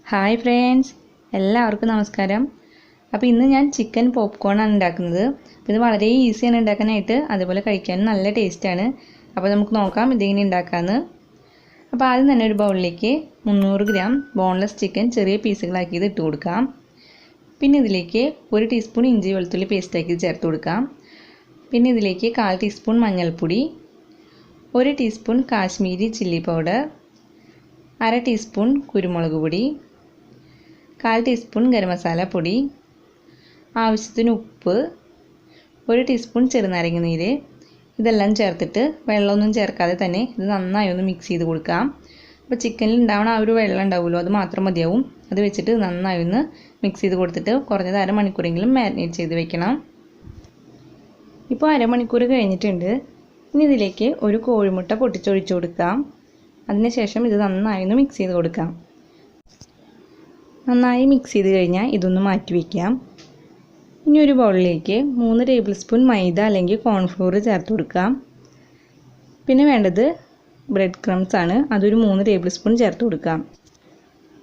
Hi friends, എല്ലാവർക്കും നമസ്കാരം. അപ്പോൾ ഇന്ന് ഞാൻ ചിക്കൻ പോപ്കോൺ ആണ് ഉണ്ടാക്കുന്നത്. അപ്പോൾ ഇത് വളരെ ഈസിയാണ് ഉണ്ടാക്കാനായിട്ട്, അതുപോലെ കഴിക്കാനും നല്ല ടേസ്റ്റാണ്. അപ്പോൾ നമുക്ക് നോക്കാം ഇതെങ്ങനെ ഉണ്ടാക്കാമെന്ന്. അപ്പോൾ ആദ്യം തന്നെ ഒരു ബൗളിലേക്ക് 300 ഗ്രാം ബോൺലെസ് ചിക്കൻ ചെറിയ പീസുകളാക്കിയത് ഇട്ട് കൊടുക്കാം. പിന്നെ ഇതിലേക്ക് 1 ടീസ്പൂൺ ഇഞ്ചി വെളുത്തുള്ളി പേസ്റ്റാക്കിയത് ചേർത്ത് കൊടുക്കാം. പിന്നെ ഇതിലേക്ക് 1/4 ടീസ്പൂൺ മഞ്ഞൾപ്പൊടി, 1 teaspoon Kashmiri chilli powder, 1/2 teaspoon കുരുമുളക് പൊടി, 1/4 ടീസ്പൂൺ ഗരം മസാല പൊടി, ആവശ്യത്തിന് ഉപ്പ്, 1 ടീസ്പൂൺ ചെറുനാരങ്ങ നീര്. ഇതെല്ലാം ചേർത്തിട്ട് വെള്ളമൊന്നും ചേർക്കാതെ തന്നെ ഇത് നന്നായി ഒന്ന് മിക്സ് ചെയ്ത് കൊടുക്കാം. അപ്പോൾ ചിക്കനിൽ ഉണ്ടാവണ ആ ഒരു വെള്ളം ഉണ്ടാവുമല്ലോ, അത് മാത്രം മതിയാവും. അത് വെച്ചിട്ട് നന്നായി ഒന്ന് മിക്സ് ചെയ്ത് കൊടുത്തിട്ട് കുറഞ്ഞത് അരമണിക്കൂറെങ്കിലും മാരിനേറ്റ് ചെയ്ത് വെക്കണം. ഇപ്പോൾ അരമണിക്കൂർ കഴിഞ്ഞിട്ടുണ്ട്. ഇനി ഇതിലേക്ക് ഒരു കോഴിമുട്ട പൊട്ടിച്ചൊഴിച്ച് കൊടുക്കാം. അതിനുശേഷം ഇത് നന്നായി ഒന്ന് മിക്സ് ചെയ്ത് കൊടുക്കാം. നന്നായി മിക്സ് ചെയ്ത് കഴിഞ്ഞാൽ ഇതൊന്ന് മാറ്റി വയ്ക്കാം. ഇനി ഒരു ബൗളിലേക്ക് 3 ടേബിൾ സ്പൂൺ മൈദ അല്ലെങ്കിൽ കോൺഫ്ലോർ ചേർത്ത് കൊടുക്കാം. പിന്നെ വേണ്ടത് ബ്രെഡ് ക്രംസ് ആണ്, അതൊരു 3 ടേബിൾ സ്പൂൺ ചേർത്ത് കൊടുക്കാം.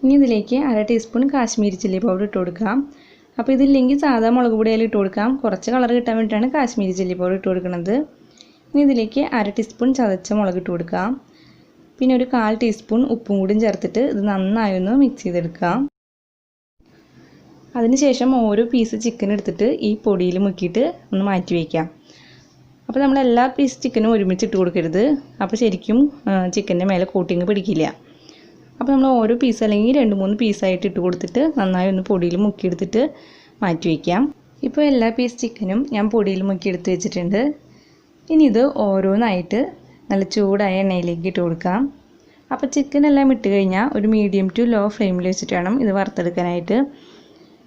ഇനി ഇതിലേക്ക് 1/2 ടീസ്പൂൺ കാശ്മീരി ചില്ലി പൗഡർ ഇട്ട് കൊടുക്കാം. അപ്പോൾ ഇതില്ലെങ്കിൽ സാധാ മുളക് പൊടിയായാലും ഇട്ട് കൊടുക്കാം. കുറച്ച് കളർ കിട്ടാൻ വേണ്ടിയിട്ടാണ് കാശ്മീരി ചില്ലി പൗഡർ ഇട്ട് കൊടുക്കുന്നത്. ഇനി ഇതിലേക്ക് 1/2 ടീസ്പൂൺ ചതച്ച മുളക് ഇട്ട് കൊടുക്കാം. പിന്നെ ഒരു 1/4 ടീസ്പൂൺ ഉപ്പും കൂടി ചേർത്തിട്ട് ഇത് നന്നായി ഒന്ന് മിക്സ് ചെയ്തെടുക്കാം. അതിനുശേഷം ഓരോ പീസ് ചിക്കൻ എടുത്തിട്ട് ഈ പൊടിയിൽ മുക്കിയിട്ട് ഒന്ന് മാറ്റി വയ്ക്കാം. അപ്പോൾ നമ്മൾ എല്ലാ പീസ് ചിക്കനും ഒരുമിച്ച് ഇട്ട് കൊടുക്കരുത്. അപ്പോൾ ശരിക്കും ചിക്കൻ്റെ മേലെ കോട്ടിങ് പിടിക്കില്ല. അപ്പോൾ നമ്മൾ ഓരോ പീസ് അല്ലെങ്കിൽ 2-3 പീസായിട്ട് ഇട്ട് കൊടുത്തിട്ട് നന്നായി ഒന്ന് പൊടിയിൽ മുക്കിയെടുത്തിട്ട് മാറ്റി വയ്ക്കാം. ഇപ്പോൾ എല്ലാ പീസ് ചിക്കനും ഞാൻ പൊടിയിൽ മുക്കിയെടുത്ത് വെച്ചിട്ടുണ്ട്. ഇനി ഇത് ഓരോന്നായിട്ട് നല്ല ചൂടായ എണ്ണയിലേക്ക് ഇട്ട് കൊടുക്കാം. അപ്പോൾ ചിക്കൻ എല്ലാം ഇട്ട് കഴിഞ്ഞാൽ ഒരു മീഡിയം ടു ലോ ഫ്ലെയിമിൽ വെച്ചിട്ട് വേണം ഇത് വറുത്തെടുക്കാനായിട്ട്.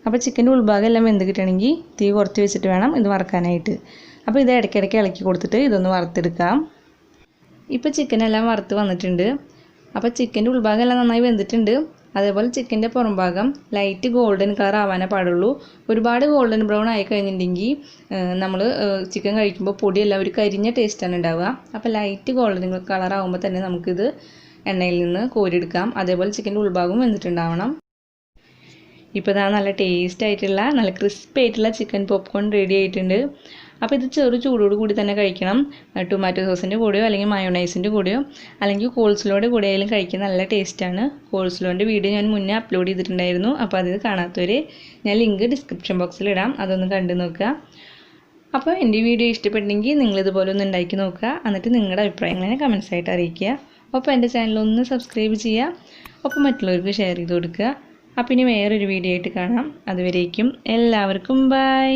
അപ്പോൾ ചിക്കൻ്റെ ഉൾഭാഗം എല്ലാം വെന്ത് കിട്ടണമെങ്കിൽ തീ കുറച്ച് വെച്ചിട്ട് വേണം ഇത് വറുക്കാനായിട്ട്. അപ്പോൾ ഇത് ഇടയ്ക്കിടയ്ക്ക് ഇളക്കി കൊടുത്തിട്ട് ഇതൊന്ന് വറുത്തെടുക്കാം. ഇപ്പോൾ ചിക്കനെല്ലാം വറുത്ത് വന്നിട്ടുണ്ട്. അപ്പോൾ ചിക്കൻ്റെ ഉൾഭാഗം എല്ലാം നന്നായി വെന്തിട്ടുണ്ട്. അതേപോലെ ചിക്കൻ്റെ പുറം ഭാഗം ലൈറ്റ് ഗോൾഡൻ കളർ ആവാനേ പാടുള്ളൂ. ഒരുപാട് ഗോൾഡൻ ബ്രൗൺ ആയി കഴിഞ്ഞിട്ടുണ്ടെങ്കിൽ നമ്മൾ ചിക്കൻ കഴിക്കുമ്പോൾ പൊടിയെല്ലാം ഒരു കരിഞ്ഞ ടേസ്റ്റാണ് ഉണ്ടാവുക. അപ്പോൾ ലൈറ്റ് ഗോൾഡൻ കളർ ആകുമ്പോൾ തന്നെ നമുക്കിത് എണ്ണയിൽ നിന്ന് കോരിയെടുക്കാം. അതേപോലെ ചിക്കൻ്റെ ഉൾഭാഗം വെന്തിട്ടുണ്ടാവണം. ഇപ്പോൾ ഇതാ നല്ല ടേസ്റ്റ് ആയിട്ടുള്ള നല്ല ക്രിസ്പി ആയിട്ടുള്ള ചിക്കൻ പോപ്കോൺ റെഡി ആയിട്ടുണ്ട്. അപ്പോൾ ഇത് ചെറു ചൂടോട് കൂടി തന്നെ കഴിക്കണം. ടൊമാറ്റോ സോസിൻ്റെ കൂടെയോ അല്ലെങ്കിൽ മയോണൈസിൻ്റെ കൂടെയോ അല്ലെങ്കിൽ കോൾസ്ലോയുടെ കൂടെ ആയാലും കഴിക്കാൻ നല്ല ടേസ്റ്റാണ്. കോൾസ്ലോൻ്റെ വീഡിയോ ഞാൻ മുന്നേ അപ്ലോഡ് ചെയ്തിട്ടുണ്ടായിരുന്നു. അപ്പോൾ അത് കാണാത്തവർ ഞാൻ ലിങ്ക് ഡിസ്ക്രിപ്ഷൻ ബോക്സിൽ ഇടാം, അതൊന്ന് കണ്ടു നോക്കുക. അപ്പോൾ എൻ്റെ വീഡിയോ ഇഷ്ടപ്പെട്ടെങ്കിൽ നിങ്ങളിതുപോലെ ഒന്ന് ഉണ്ടാക്കി നോക്കുക. എന്നിട്ട് നിങ്ങളുടെ അഭിപ്രായങ്ങളെ കമൻസ് ആയിട്ട് അറിയിക്കുക. അപ്പോൾ എൻ്റെ ചാനലൊന്ന് സബ്സ്ക്രൈബ് ചെയ്യുക. അപ്പോൾ മറ്റുള്ളവർക്ക് ഷെയർ ചെയ്ത് കൊടുക്കുക. അപ്പോൾ ഇനി വേറൊരു വീഡിയോ ആയിട്ട് കാണാം. അതുവരേക്കും എല്ലാവർക്കും ബൈ.